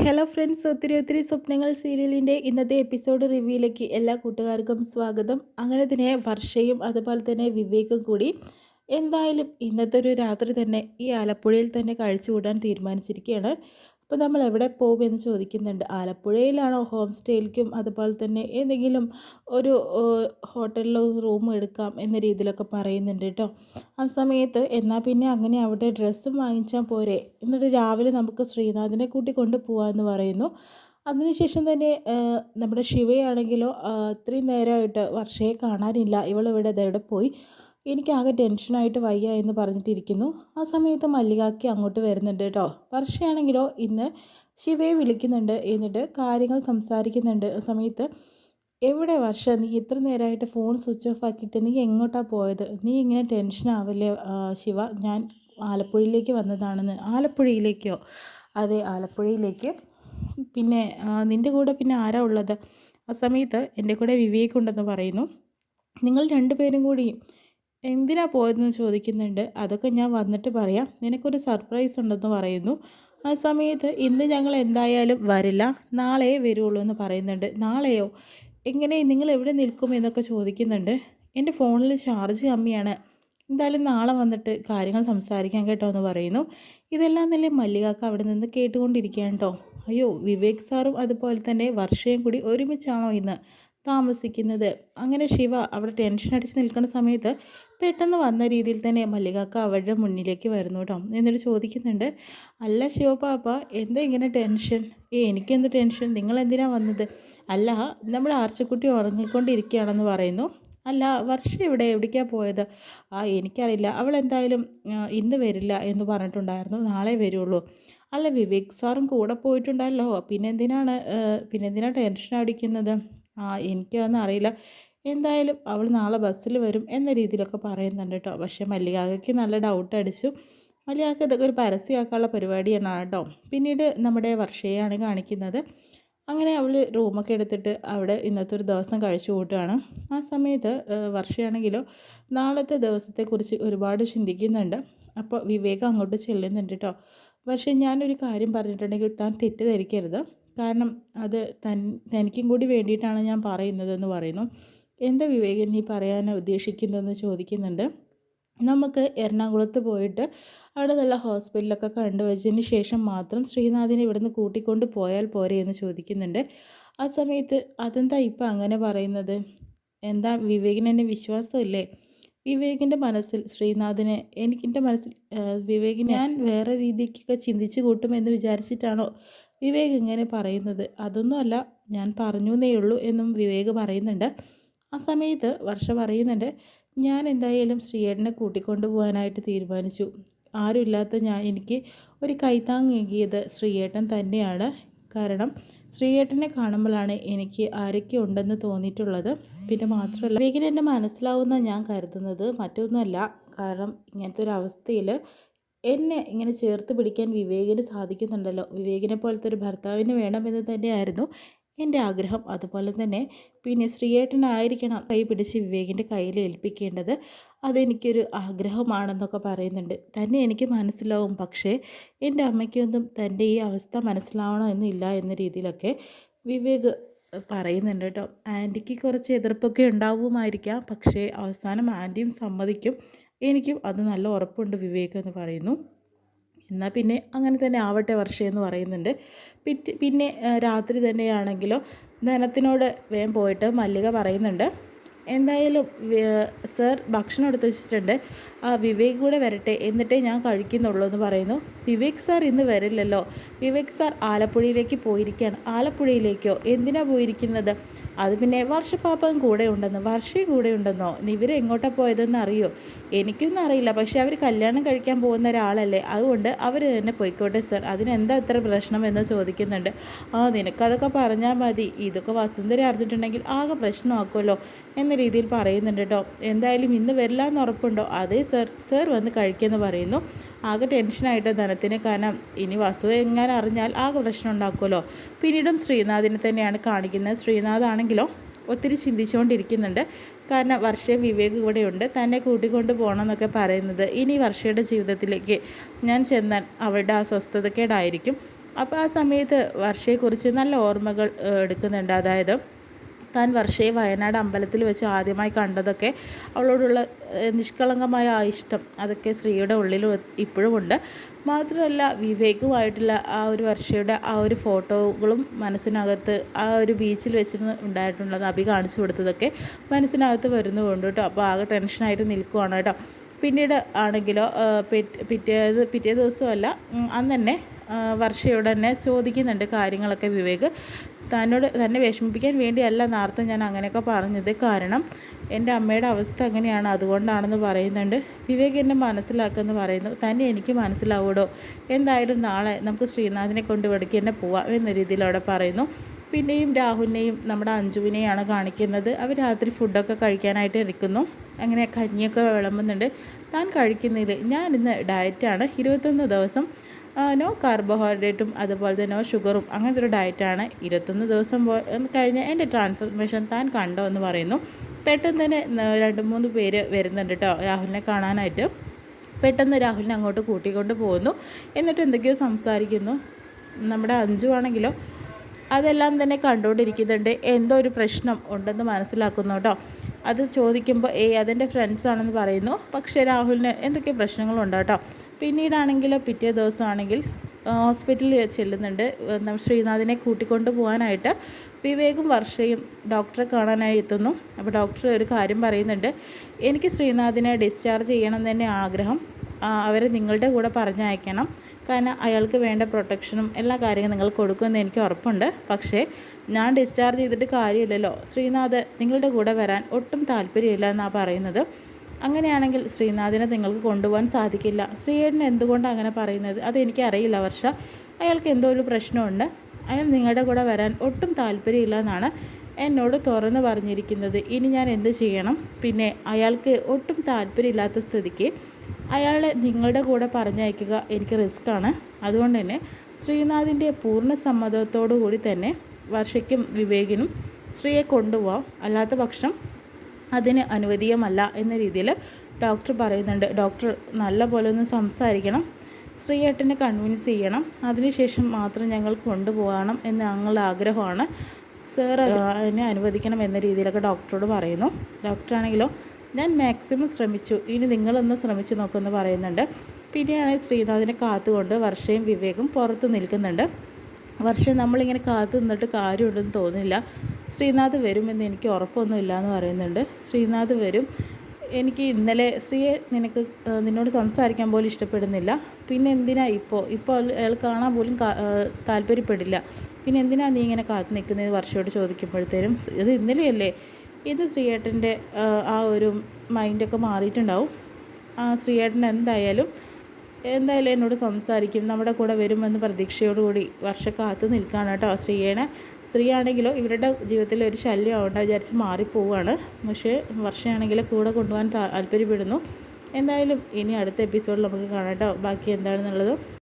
Hello friends, ഒത്തിരി ഒത്തിരി സ്വപ്നങ്ങൾ സീരിയലിൻ്റെ ഇന്നത്തെ എപ്പിസോഡ് റിവ്യൂയിലേക്ക് എല്ലാ കൂട്ടുകാർക്കും സ്വാഗതം. അങ്ങനെ തന്നെ വർഷയും അതുപോലെ തന്നെ വിവേകും കൂടി എന്തായാലും ഇന്നത്തെ ഒരു രാത്രി തന്നെ ഈ ആലപ്പുഴയിൽ തന്നെ കഴിച്ചുകൂടാൻ തീരുമാനിച്ചിരിക്കുകയാണ്. അപ്പോൾ നമ്മൾ എവിടെ പോകുമെന്ന് ചോദിക്കുന്നുണ്ട്. ആലപ്പുഴയിലാണോ, ഹോം സ്റ്റേയിലേക്കും അതുപോലെ തന്നെ ഏതെങ്കിലും ഒരു ഹോട്ടലിലോ റൂം എടുക്കാം എന്ന രീതിയിലൊക്കെ പറയുന്നുണ്ട് കേട്ടോ. ആ സമയത്ത് എന്നാൽ പിന്നെ അങ്ങനെ അവിടെ ഡ്രസ്സും വാങ്ങിച്ചാൽ പോരെ, എന്നിട്ട് രാവിലെ നമുക്ക് ശ്രീനാഥിനെ കൂട്ടിക്കൊണ്ട് പോകാമെന്ന് പറയുന്നു. അതിനുശേഷം തന്നെ നമ്മുടെ ശിവയാണെങ്കിലോ ഇത്രയും നേരമായിട്ട് വർഷയെ കാണാനില്ല, ഇവളിവിടെ ഇതെവിടെ പോയി, എനിക്കാകെ ടെൻഷനായിട്ട് വയ്യ എന്ന് പറഞ്ഞിട്ടിരിക്കുന്നു. ആ സമയത്ത് മല്ലികാക്കി അങ്ങോട്ട് വരുന്നുണ്ട് കേട്ടോ. വർഷയാണെങ്കിലോ ഇന്ന് ശിവയെ വിളിക്കുന്നുണ്ട്, എന്നിട്ട് കാര്യങ്ങൾ സംസാരിക്കുന്നുണ്ട്. ആ സമയത്ത് എവിടെ വർഷ, നീ ഇത്ര നേരമായിട്ട് ഫോൺ സ്വിച്ച് ഓഫ് ആക്കിയിട്ട് നീ എങ്ങോട്ടാണ് പോയത്? നീ ഇങ്ങനെ ടെൻഷൻ ആവല്ലേ ശിവ, ഞാൻ ആലപ്പുഴയിലേക്ക് വന്നതാണെന്ന്. ആലപ്പുഴയിലേക്കോ? അതെ, ആലപ്പുഴയിലേക്ക്. പിന്നെ നിൻ്റെ കൂടെ പിന്നെ ആരാ ഉള്ളത്? ആ സമയത്ത് എൻ്റെ കൂടെ വിവേക് ഉണ്ടെന്ന് പറയുന്നു. നിങ്ങൾ രണ്ടുപേരും കൂടി എന്തിനാ പോയതെന്ന് ചോദിക്കുന്നുണ്ട്. അതൊക്കെ ഞാൻ വന്നിട്ട് പറയാം, നിനക്കൊരു സർപ്രൈസ് ഉണ്ടെന്ന് പറയുന്നു. ആ സമയത്ത് ഇന്ന് ഞങ്ങൾ എന്തായാലും വരില്ല, നാളെ വരുള്ളൂ എന്ന് പറയുന്നുണ്ട്. നാളെയോ? എങ്ങനെ, നിങ്ങൾ എവിടെ നിൽക്കും എന്നൊക്കെ ചോദിക്കുന്നുണ്ട്. എൻ്റെ ഫോണിൽ ചാർജ് കമ്മിയാണ്, എന്തായാലും നാളെ വന്നിട്ട് കാര്യങ്ങൾ സംസാരിക്കാൻ കേട്ടോ എന്ന് പറയുന്നു. ഇതെല്ലാം തന്നെ മല്ലികാക്ക അവിടെ നിന്ന് കേട്ടുകൊണ്ടിരിക്കുകയാണ് കേട്ടോ. അയ്യോ, വിവേക് സാറും അതുപോലെ തന്നെ വർഷയും കൂടി ഒരുമിച്ചാണോ ഇന്ന് താമസിക്കുന്നത്? അങ്ങനെ ശിവ അവിടെ ടെൻഷൻ അടിച്ച് നിൽക്കുന്ന സമയത്ത് പെട്ടെന്ന് വന്ന രീതിയിൽ തന്നെ മല്ലികാക്ക അവരുടെ മുന്നിലേക്ക് വരുന്നു കേട്ടോ. എന്നിട്ട് ചോദിക്കുന്നുണ്ട്, അല്ല ശിവപാപ്പ, എന്താ ഇങ്ങനെ ടെൻഷൻ? എനിക്കെന്ത് ടെൻഷൻ, നിങ്ങൾ എന്തിനാ വന്നത്? അല്ല, നമ്മൾ ആർച്ചക്കുട്ടി ഉറങ്ങിക്കൊണ്ടിരിക്കുകയാണെന്ന് പറയുന്നു. അല്ല, വർഷം എവിടേക്കാണ് പോയത്? എനിക്കറിയില്ല, അവൾ എന്തായാലും ഇന്ന് വരില്ല എന്ന് പറഞ്ഞിട്ടുണ്ടായിരുന്നു, നാളെ വരുള്ളൂ. അല്ല, വിവേക് സാറും കൂടെ പോയിട്ടുണ്ടല്ലോ, പിന്നെന്തിനാണ് ടെൻഷൻ അടിക്കുന്നത്? എനിക്കതൊന്നും അറിയില്ല, എന്തായാലും അവൾ നാളെ ബസ്സിൽ വരും എന്ന രീതിയിലൊക്കെ പറയുന്നുണ്ട് കേട്ടോ. പക്ഷേ മല്ലികാക്ക് നല്ല ഡൗട്ട് അടിച്ചു. മല്ലികാക്ക് ഇതൊക്കെ ഒരു പരസ്യമാക്കാനുള്ള പരിപാടിയാണ് കേട്ടോ. പിന്നീട് നമ്മുടെ വർഷയെയാണ് കാണിക്കുന്നത്. അങ്ങനെ അവൾ റൂമൊക്കെ എടുത്തിട്ട് അവിടെ ഇന്നത്തെ ഒരു ദിവസം കഴിച്ചു കൂട്ടുകയാണ്. ആ സമയത്ത് വർഷയാണെങ്കിലോ നാളത്തെ ദിവസത്തെക്കുറിച്ച് ഒരുപാട് ചിന്തിക്കുന്നുണ്ട്. അപ്പോൾ വിവേകം അങ്ങോട്ട് ചെല്ലുന്നുണ്ട് കേട്ടോ. പക്ഷേ ഞാനൊരു കാര്യം പറഞ്ഞിട്ടുണ്ടെങ്കിൽ താൻ തെറ്റിദ്ധരിക്കരുത്, കാരണം അത് തനിക്കും കൂടി വേണ്ടിയിട്ടാണ് ഞാൻ പറയുന്നതെന്ന് പറയുന്നു. എന്താ വിവേകൻ നീ പറയാൻ ഉദ്ദേശിക്കുന്നതെന്ന് ചോദിക്കുന്നുണ്ട്. നമുക്ക് എറണാകുളത്ത് പോയിട്ട് അവിടെ നല്ല ഹോസ്പിറ്റലൊക്കെ കണ്ടുവച്ചതിന് ശേഷം മാത്രം ശ്രീനാഥിനെ ഇവിടുന്ന് കൂട്ടിക്കൊണ്ട് പോയാൽ പോരെ എന്ന് ചോദിക്കുന്നുണ്ട്. ആ സമയത്ത് അതെന്താ ഇപ്പം അങ്ങനെ പറയുന്നത്? എന്താ വിവേകിന് എന്നെ വിശ്വാസമില്ലേ? വിവേകിൻ്റെ മനസ്സിൽ ശ്രീനാഥിനെ എൻ്റെ മനസ്സിൽ വിവേകിനെ ഞാൻ വേറെ രീതിക്കൊക്കെ ചിന്തിച്ച് കൂട്ടുമെന്ന് വിചാരിച്ചിട്ടാണോ വിവേക് ഇങ്ങനെ പറയുന്നത്? അതൊന്നുമല്ല, ഞാൻ പറഞ്ഞു എന്നേ ഉള്ളൂ എന്നും വിവേക് പറയുന്നുണ്ട്. ആ സമയത്ത് വർഷ പറയുന്നുണ്ട്, ഞാൻ എന്തായാലും ശ്രീയേട്ടനെ കൂട്ടിക്കൊണ്ടു പോകാനായിട്ട് തീരുമാനിച്ചു. ആരുമില്ലാത്ത എനിക്ക് ഒരു കൈത്താങ്ങേകിയത് ശ്രീയേട്ടൻ തന്നെയാണ്. കാരണം ശ്രീയേട്ടനെ കാണുമ്പോഴാണ് എനിക്ക് ആരൊക്കെ ഉണ്ടെന്ന് തോന്നിയിട്ടുള്ളത്. പിന്നെ മാത്രമല്ല, വിവേകിന് എന്നെ മനസ്സിലാവുന്ന ഞാൻ കരുതുന്നത്, മറ്റൊന്നുമല്ല. കാരണം ഇങ്ങനത്തെ ഒരു അവസ്ഥയിൽ എന്നെ ഇങ്ങനെ ചേർത്ത് പിടിക്കാൻ വിവേകിന് സാധിക്കുന്നുണ്ടല്ലോ. വിവേകിനെ പോലത്തെ ഒരു ഭർത്താവിന് വേണമെന്ന് തന്നെയായിരുന്നു എൻ്റെ ആഗ്രഹം. അതുപോലെ തന്നെ പിന്നെ ശ്രീയേട്ടനായിരിക്കണം കൈ പിടിച്ച് വിവേകിൻ്റെ കയ്യിൽ ഏൽപ്പിക്കേണ്ടത്. അതെനിക്കൊരു ആഗ്രഹമാണെന്നൊക്കെ പറയുന്നുണ്ട്. തന്നെ എനിക്ക് മനസ്സിലാവും, പക്ഷേ എൻ്റെ അമ്മയ്ക്കൊന്നും തൻ്റെ ഈ അവസ്ഥ മനസ്സിലാവണമെന്നില്ല എന്ന രീതിയിലൊക്കെ വിവേക് പറയുന്നുണ്ട് കേട്ടോ. ആൻറ്റിക്ക് കുറച്ച് എതിർപ്പൊക്കെ ഉണ്ടാവുമായിരിക്കാം, പക്ഷേ അവസാനം ആൻറ്റിയും സമ്മതിക്കും, എനിക്കും അത് നല്ല ഉറപ്പുണ്ട് വിവേക് എന്ന് പറയുന്നു. എന്നാൽ പിന്നെ അങ്ങനെ തന്നെ ആവട്ടെ വർഷയെന്ന് പറയുന്നുണ്ട്. പിന്നെ രാത്രി തന്നെയാണെങ്കിലോ ധനത്തിനോട് വേഗം പോയിട്ട് മല്ലിക പറയുന്നുണ്ട്, എന്തായാലും സർ ഭക്ഷണം എടുത്ത് വെച്ചിട്ടുണ്ട്, വിവേക് കൂടെ വരട്ടെ എന്നിട്ടേ ഞാൻ കഴിക്കുന്നുള്ളൂ എന്ന് പറയുന്നു. വിവേക് സാർ ഇന്ന് വരില്ലല്ലോ, വിവേക് സാർ ആലപ്പുഴയിലേക്ക് പോയിരിക്കുകയാണ്. ആലപ്പുഴയിലേക്കോ? എന്തിനാ പോയിരിക്കുന്നത്? അത് പിന്നെ വർഷപ്പാപ്പൻ കൂടെ ഉണ്ടെന്ന്. വർഷയും കൂടെ ഉണ്ടെന്നോ? ഇവർ എങ്ങോട്ടാണ് പോയതെന്ന് അറിയോ? എനിക്കൊന്നും അറിയില്ല, പക്ഷേ അവർ കല്യാണം കഴിക്കാൻ പോകുന്ന ഒരാളല്ലേ, അതുകൊണ്ട് അവർ തന്നെ പോയിക്കോട്ടെ സർ, അതിനെന്താ ഇത്ര പ്രശ്നം എന്ന് ചോദിക്കുന്നുണ്ട്. നിനക്കതൊക്കെ പറഞ്ഞാൽ മതി, ഇതൊക്കെ വസുന്ധര അറിഞ്ഞിട്ടുണ്ടെങ്കിൽ ആകെ പ്രശ്നമാക്കുമല്ലോ എന്ന രീതിയിൽ പറയുന്നുണ്ട് കേട്ടോ. എന്തായാലും ഇന്ന് വരില്ല എന്ന് ഉറപ്പുണ്ടോ? അതേ സർ, സർ വന്ന് കഴിക്കുമെന്ന് പറയുന്നു. ആകെ ടെൻഷനായിട്ട് ധനത്തിന്, കാരണം ഇനി വസു എങ്ങനെ അറിഞ്ഞാൽ ആകെ പ്രശ്നം ഉണ്ടാക്കുമല്ലോ. പിന്നീടും ശ്രീനാഥിനെ തന്നെയാണ് കാണിക്കുന്നത്. ശ്രീനാഥാണെങ്കിലോ ഒത്തിരി ചിന്തിച്ചുകൊണ്ടിരിക്കുന്നുണ്ട്. കാരണം വർഷയും വിവേക് കൂടെയുണ്ട്, തന്നെ കൂട്ടിക്കൊണ്ട് പോകണമെന്നൊക്കെ പറയുന്നത് ഇനി വർഷയുടെ ജീവിതത്തിലേക്ക് ഞാൻ ചെന്നാൽ അവളുടെ അസ്വസ്ഥതക്കേടായിരിക്കും. അപ്പോൾ ആ സമയത്ത് വർഷയെക്കുറിച്ച് നല്ല ഓർമ്മകൾ എടുക്കുന്നുണ്ട്. അതായത് താൻ വർഷയെ വയനാട് അമ്പലത്തിൽ വെച്ച് ആദ്യമായി കണ്ടതൊക്കെ, അവളോടുള്ള നിഷ്കളങ്കമായ ആ ഇഷ്ടം, അതൊക്കെ ശ്രീയുടെ ഉള്ളിൽ ഇപ്പോഴും ഉണ്ട്. മാത്രമല്ല വിവേകുമായിട്ടുള്ള ആ ഒരു വർഷയുടെ ആ ഒരു ഫോട്ടോകളും മനസ്സിനകത്ത്, ആ ഒരു ബീച്ചിൽ വെച്ചിരുന്ന് ഉണ്ടായിട്ടുള്ളത് അഭി കാണിച്ചു കൊടുത്തതൊക്കെ മനസ്സിനകത്ത് വരുന്നുണ്ട് കേട്ടോ. അപ്പോൾ ആകെ ടെൻഷനായിട്ട് നിൽക്കുവാണ് കേട്ടോ. പിന്നീട് ആണെങ്കിലോ പിറ്റേ ദിവസമല്ല, അന്ന് തന്നെ വർഷയോട് തന്നെ ചോദിക്കുന്നുണ്ട് കാര്യങ്ങളൊക്കെ വിവേക്. തന്നെ വിഷമിപ്പിക്കാൻ വേണ്ടിയല്ല നേരത്തെ ഞാൻ അങ്ങനെയൊക്കെ പറഞ്ഞത്, കാരണം എൻ്റെ അമ്മയുടെ അവസ്ഥ അങ്ങനെയാണ്, അതുകൊണ്ടാണെന്ന് പറയുന്നുണ്ട്. വിവേക് എന്നെ മനസ്സിലാക്കുമെന്ന് പറയുന്നു. തന്നെ എനിക്ക് മനസ്സിലാവൂടോ, എന്തായാലും നാളെ നമുക്ക് ശ്രീനാഥിനെ കൊണ്ട് ഇവിടേക്ക് തന്നെ പോവാം എന്ന രീതിയിൽ അവിടെ പറയുന്നു. പിന്നെയും രാഹുലിനെയും നമ്മുടെ അഞ്ജുവിനെയാണ് കാണിക്കുന്നത്. അവർ രാത്രി ഫുഡൊക്കെ കഴിക്കാനായിട്ട് ഇരിക്കുന്നു. അങ്ങനെ കഞ്ഞിയൊക്കെ വിളമ്പുന്നുണ്ട്. താൻ കഴിക്കുന്നില്ല, ഞാൻ ഇന്ന് ഡയറ്റാണ്, 21 ദിവസം നോ കാർബോഹൈഡ്രേറ്റും അതുപോലെ തന്നെ നോ ഷുഗറും, അങ്ങനത്തെ ഒരു ഡയറ്റാണ്. 21 ദിവസം കഴിഞ്ഞ് എൻ്റെ ട്രാൻസ്ഫർമേഷൻ താൻ കണ്ടോ എന്ന് പറയുന്നു. പെട്ടെന്ന് തന്നെ 2-3 പേര് വരുന്നുണ്ട് കേട്ടോ രാഹുലിനെ കാണാനായിട്ട്. പെട്ടെന്ന് രാഹുലിനെ അങ്ങോട്ട് കൂട്ടിക്കൊണ്ട് പോകുന്നു. എന്നിട്ട് എന്തൊക്കെയോ സംസാരിക്കുന്നു. നമ്മുടെ അഞ്ജു ആണെങ്കിലോ അതെല്ലാം തന്നെ കണ്ടുകൊണ്ടിരിക്കുന്നുണ്ട്. എന്തോ ഒരു പ്രശ്നം ഉണ്ടെന്ന് മനസ്സിലാക്കുന്നു കേട്ടോ. അത് ചോദിക്കുമ്പോൾ അതെൻ്റെ ഫ്രണ്ട്സാണെന്ന് പറയുന്നു. പക്ഷേ രാഹുലിന് എന്തൊക്കെ പ്രശ്നങ്ങളുണ്ട് കേട്ടോ. പിന്നീടാണെങ്കിൽ പിറ്റേ ദിവസമാണെങ്കിൽ ഹോസ്പിറ്റലിൽ ചെല്ലുന്നുണ്ട്. ശ്രീനാഥിനെ കൂട്ടിക്കൊണ്ട് പോകാനായിട്ട് വിവേകും വർഷയും ഡോക്ടറെ കാണാനായി എത്തുന്നു. അപ്പോൾ ഡോക്ടർ ഒരു കാര്യം പറയുന്നുണ്ട്, എനിക്ക് ശ്രീനാഥിനെ ഡിസ്ചാർജ് ചെയ്യണം എന്ന് തന്നെ ആഗ്രഹം, അവരെ നിങ്ങളുടെ കൂടെ പറഞ്ഞയക്കണം, കാരണം അയാൾക്ക് വേണ്ട പ്രൊട്ടക്ഷനും എല്ലാ കാര്യങ്ങളും നിങ്ങൾ കൊടുക്കുമെന്ന് എനിക്ക് ഉറപ്പുണ്ട്. പക്ഷേ ഞാൻ ഡിസ്ചാർജ് ചെയ്തിട്ട് കാര്യമില്ലല്ലോ, ശ്രീനാഥ് നിങ്ങളുടെ കൂടെ വരാൻ ഒട്ടും താല്പര്യമില്ല എന്നാണ് പറയുന്നത്. അങ്ങനെയാണെങ്കിൽ ശ്രീനാഥിനെ നിങ്ങൾക്ക് കൊണ്ടുപോകാൻ സാധിക്കില്ല. ശ്രീയേട്ടൻ എന്തുകൊണ്ടാണ് അങ്ങനെ പറയുന്നത് അതെനിക്കറിയില്ല വർഷ, അയാൾക്ക് എന്തോ ഒരു പ്രശ്നമുണ്ട്, അയാൾ നിങ്ങളുടെ കൂടെ വരാൻ ഒട്ടും താല്പര്യമില്ല എന്നാണ് എന്നോട് തുറന്ന് പറഞ്ഞിരിക്കുന്നത്. ഇനി ഞാൻ എന്ത് ചെയ്യണം? പിന്നെ അയാൾക്ക് ഒട്ടും താല്പര്യമില്ലാത്ത സ്ഥിതിക്ക് അയാളെ നിങ്ങളുടെ കൂടെ പറഞ്ഞയക്കുക എനിക്ക് റിസ്ക്കാണ്. അതുകൊണ്ട് തന്നെ ശ്രീനാഥിൻ്റെ പൂർണ്ണ സമ്മതത്തോടു കൂടി തന്നെ വർഷയ്ക്കും വിവേകിനും ശ്രീയെ കൊണ്ടുപോകാം, അല്ലാത്ത പക്ഷം അതിന് അനുവദീയമല്ല എന്ന രീതിയിൽ ഡോക്ടർ പറയുന്നുണ്ട്. ഡോക്ടർ നല്ല പോലെ ഒന്ന് സംസാരിക്കണം, ശ്രീയേട്ടനെ കൺവിൻസ് ചെയ്യണം, അതിനുശേഷം മാത്രം ഞങ്ങൾ കൊണ്ടുപോകണം എന്ന് ഞങ്ങളുടെ ആഗ്രഹമാണ് സാർ, അതിനെ അനുവദിക്കണം എന്ന രീതിയിലൊക്കെ ഡോക്ടറോട് പറയുന്നു. ഡോക്ടറാണെങ്കിലോ ഞാൻ മാക്സിമം ശ്രമിച്ചു, ഇനി നിങ്ങളൊന്ന് ശ്രമിച്ചു നോക്കുമെന്ന് പറയുന്നുണ്ട്. പിന്നെയാണ് ശ്രീനാഥിനെ കാത്തുകൊണ്ട് വർഷയും വിവേകും പുറത്ത് നിൽക്കുന്നുണ്ട്. വർഷം നമ്മളിങ്ങനെ കാത്തു നിന്നിട്ട് കാര്യമുണ്ടെന്ന് തോന്നുന്നില്ല, ശ്രീനാഥ് വരുമെന്ന് എനിക്ക് ഉറപ്പൊന്നുമില്ല എന്ന് പറയുന്നുണ്ട്. ശ്രീനാഥ് വരും, എനിക്ക് ഇന്നലെ ശ്രീയെ നിന്നോട് സംസാരിക്കാൻ പോലും ഇഷ്ടപ്പെടുന്നില്ല, പിന്നെ എന്തിനാ ഇപ്പോൾ അയാൾ കാണാൻ പോലും താല്പര്യപ്പെടില്ല, പിന്നെ എന്തിനാ നീ ഇങ്ങനെ കാത്തു നിൽക്കുന്നത് വർഷയോട് ചോദിക്കുമ്പോഴത്തേനും, ഇത് ഇന്നലെയല്ലേ, ഇത് ശ്രീയേട്ടൻ്റെ ആ ഒരു മൈൻഡൊക്കെ മാറിയിട്ടുണ്ടാവും. ശ്രീയേട്ടൻ എന്തായാലും എന്നോട് സംസാരിക്കും, നമ്മുടെ കൂടെ വരുമെന്ന് പ്രതീക്ഷയോടുകൂടി വർഷ കാത്ത് നിൽക്കുകയാണ് കേട്ടോ. സ്ത്രീയാണെങ്കിലോ ഇവരുടെ ജീവിതത്തിൽ ഒരു ശല്യം ആവണ്ട വിചാരിച്ച് മാറിപ്പോവുകയാണ്. പക്ഷേ വർഷയാണെങ്കിലോ കൂടെ കൊണ്ടുപോകാൻ താല്പര്യപ്പെടുന്നു. എന്തായാലും ഇനി അടുത്ത എപ്പിസോഡിൽ നമുക്ക് കാണാം കേട്ടോ ബാക്കി എന്താണെന്നുള്ളത്.